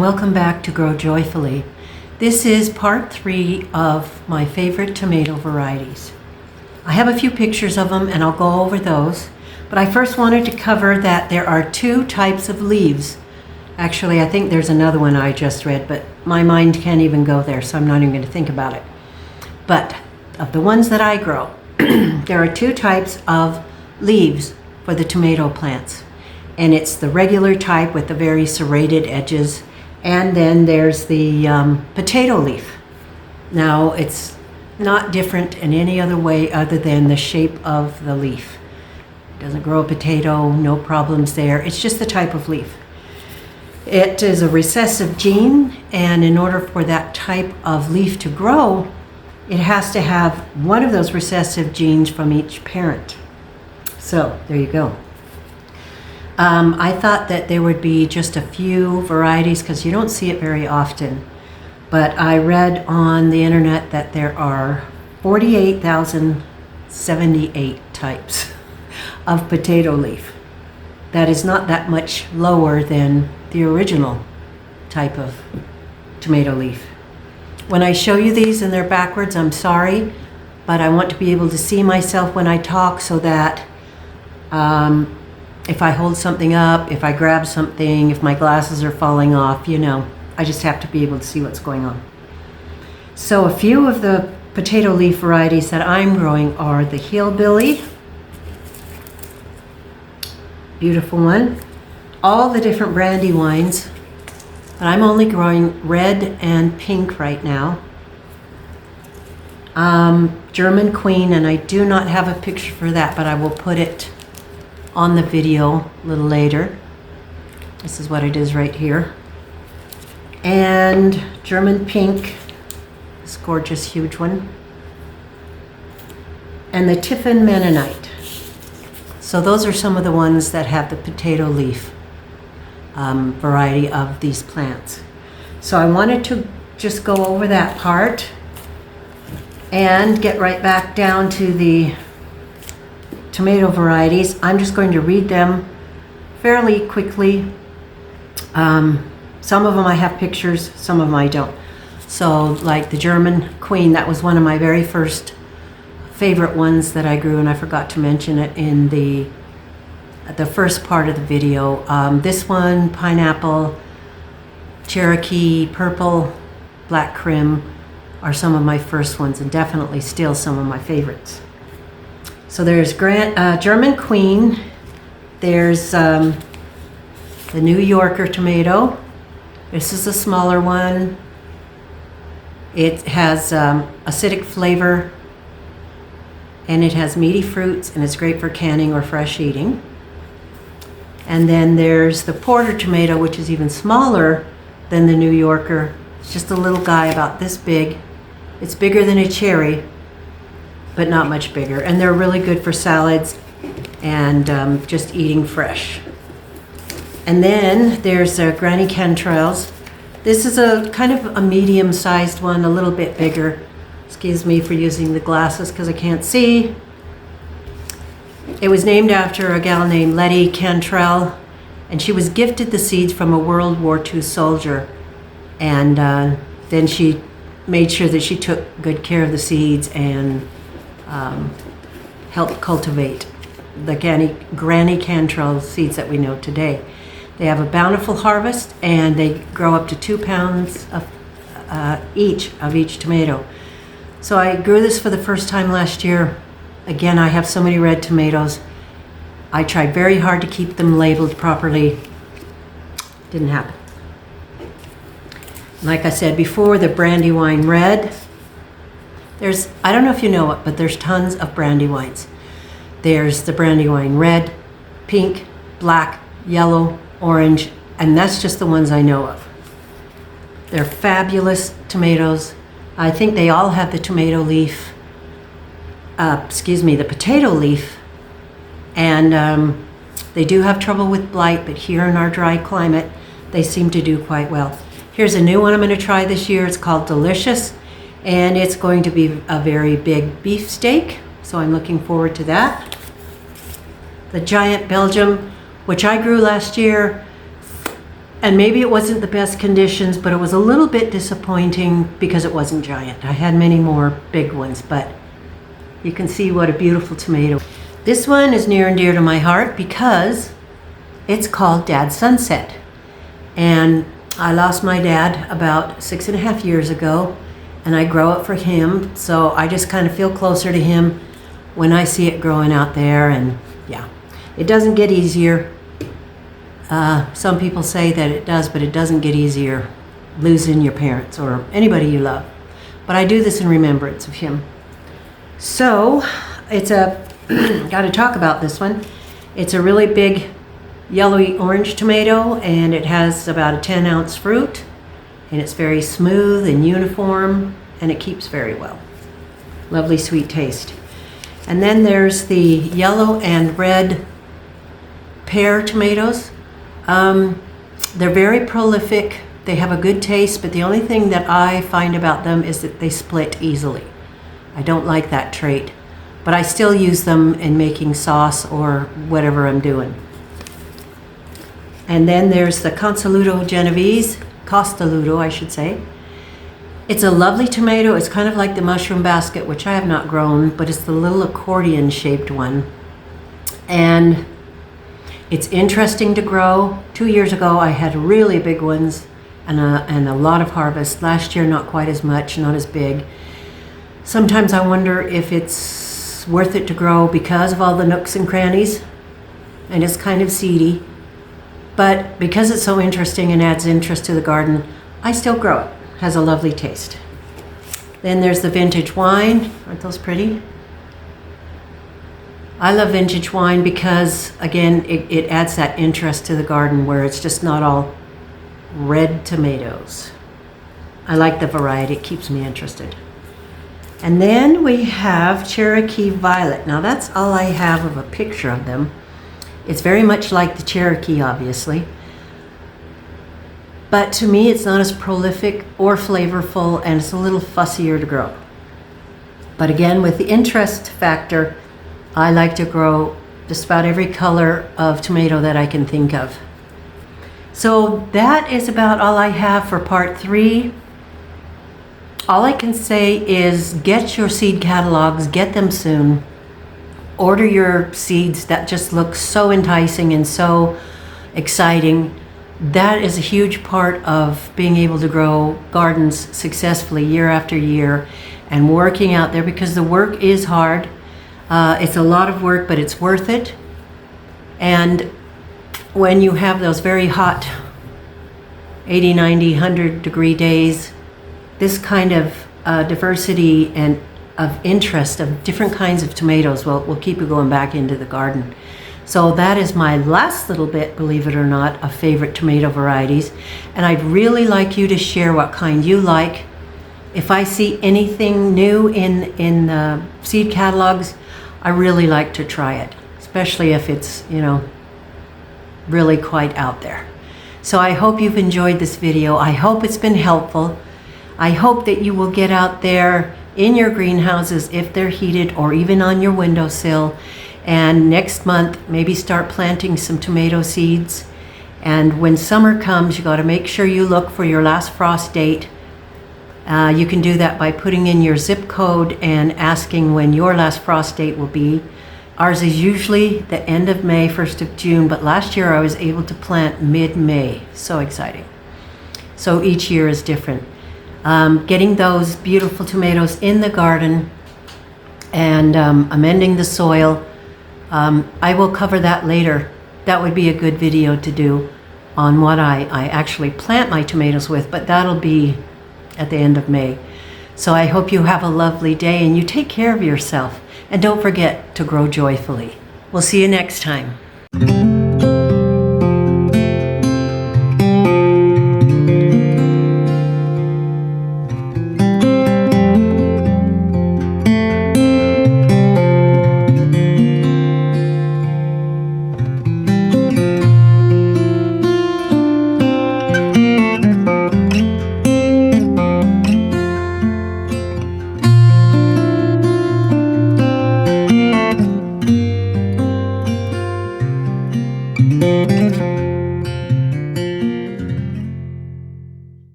and welcome back to Grow Joyfully. This is part 3 of my favorite tomato varieties. I have a few pictures of them and I'll go over those, but I first wanted to cover that there are 2 types of leaves. Actually, I think there's another one I just read, but my mind can't even go there, so I'm not even going to think about it. But of the ones that I grow, there are 2 types of leaves for the tomato plants. And it's the regular type with the very serrated edges, and then there's the potato leaf. Now, it's not different in any other way other than the shape of the leaf. It doesn't grow a potato, no problems there. It's just the type of leaf. It is a recessive gene, and in order for that type of leaf to grow, it has to have one of those recessive genes from each parent. So, there you go. I thought that there would be just a few varieties because you don't see it very often. But I read on the internet that there are 48,078 types of potato leaf. That is not that much lower than the original type of tomato leaf. When I show you these and they're backwards, I'm sorry, but I want to be able to see myself when I talk so that if I hold something up, if I grab something, if my glasses are falling off, I just have to be able to see what's going on. So a few of the potato leaf varieties that I'm growing are the Hillbilly, beautiful one, all the different Brandywines, but I'm only growing red and pink right now. German Queen, and I do not have a picture for that, but I will put it on the video a little later. This is what it is right here. And German Pink, this gorgeous huge one. And the Tiffin Mennonite. So those are some of the ones that have the potato leaf variety of these plants. So I wanted to just go over that part and get right back down to the tomato varieties. I'm just going to read them fairly quickly. Some of them I have pictures, some of them I don't. So like the German Queen, that was one of my very first favorite ones that I grew, and I forgot to mention it in the first part of the video. This one, Pineapple, Cherokee Purple, Black Crim are some of my first ones, and definitely still some of my favorites. So there's German Queen, there's the New Yorker tomato. This is a smaller one. It has acidic flavor, and it has meaty fruits, and it's great for canning or fresh eating. And then there's the Porter tomato, which is even smaller than the New Yorker. It's just a little guy about this big. It's bigger than a cherry, but not much bigger. And they're really good for salads and just eating fresh. And then there's Granny Cantralls. This is a kind of a medium-sized one, a little bit bigger. Excuse me for using the glasses because I can't see. It was named after a gal named Letty Cantrall, and she was gifted the seeds from a World War II soldier. And then she made sure that she took good care of the seeds and helped cultivate the Granny Cantrall seeds that we know today. They have a bountiful harvest, and they grow up to 2 pounds of each tomato. So I grew this for the first time last year. Again, I have so many red tomatoes. I tried very hard to keep them labeled properly. Didn't happen. Like I said before, the Brandywine Red. I don't know if you know it, but there's tons of Brandywines. There's the Brandywine Red, Pink, Black, Yellow, Orange, and that's just the ones I know of. They're fabulous tomatoes. I think they all have the tomato leaf, the potato leaf, and they do have trouble with blight, but here in our dry climate, they seem to do quite well. Here's a new one I'm going to try this year. It's called Delicious, and it's going to be a very big beef steak, so I'm looking forward to that. The giant Belgium, which I grew last year, And maybe it wasn't the best conditions, but it was a little bit disappointing because it wasn't giant. I had many more big ones, but you can see what a beautiful tomato. This one is near and dear to my heart because it's called Dad's Sunset. And I lost my dad about 6.5 years ago, and I grow it for him. So I just kind of feel closer to him when I see it growing out there. And yeah, it doesn't get easier. Some people say that it does, but it doesn't get easier losing your parents or anybody you love. But I do this in remembrance of him. So it's a, got to talk about this one. It's a really big yellowy orange tomato, and it has about a 10-ounce fruit, and it's very smooth and uniform, and it keeps very well. Lovely sweet taste. And then there's the yellow and red pear tomatoes. They're very prolific. They have a good taste, but the only thing that I find about them is that they split easily. I don't like that trait, but I still use them in making sauce or whatever I'm doing. And then there's the Costoluto Genevese, Costoluto, I should say. It's a lovely tomato. It's kind of like the mushroom basket, which I have not grown, but it's the little accordion-shaped one. And it's interesting to grow. 2 years ago, I had really big ones and a lot of harvest. Last year, not quite as much, not as big. Sometimes I wonder if it's worth it to grow because of all the nooks and crannies, and it's kind of seedy. But because it's so interesting and adds interest to the garden, I still grow it. Has a lovely taste. Then there's the vintage wine. Aren't those pretty? I love vintage wine because, again, it adds that interest to the garden where it's just not all red tomatoes. I like the variety. It keeps me interested. And then we have Cherokee Violet. Now that's all I have of a picture of them. It's very much like the Cherokee, obviously. But to me, it's not as prolific or flavorful, and it's a little fussier to grow. But again, with the interest factor, I like to grow just about every color of tomato that I can think of. So that is about all I have for part 3. All I can say is get your seed catalogs, get them soon. Order your seeds. That just looks so enticing and so exciting. That is a huge part of being able to grow gardens successfully year after year and working out there, because the work is hard. It's a lot of work, but it's worth it. And when you have those very hot 80, 90, 100 degree days, this kind of diversity and of interest of different kinds of tomatoes will keep you going back into the garden. So that is my last little bit, believe it or not, of favorite tomato varieties. And I'd really like you to share what kind you like. If I see anything new in the seed catalogs, I really like to try it, especially if it's, you know, really quite out there. So I hope you've enjoyed this video. I hope it's been helpful. I hope that you will get out there in your greenhouses if they're heated, or even on your windowsill, and next month maybe start planting some tomato seeds. And when summer comes, you got to make sure you look for your last frost date. You can do that by putting in your zip code and asking when your last frost date will be. Ours is usually the end of May, 1st of June, but last year I was able to plant mid-May. So exciting. So each year is different. Getting those beautiful tomatoes in the garden and amending the soil. I will cover that later. That would be a good video to do on what I actually plant my tomatoes with, but that'll be at the end of May. So I hope you have a lovely day and you take care of yourself. And don't forget to grow joyfully. We'll see you next time.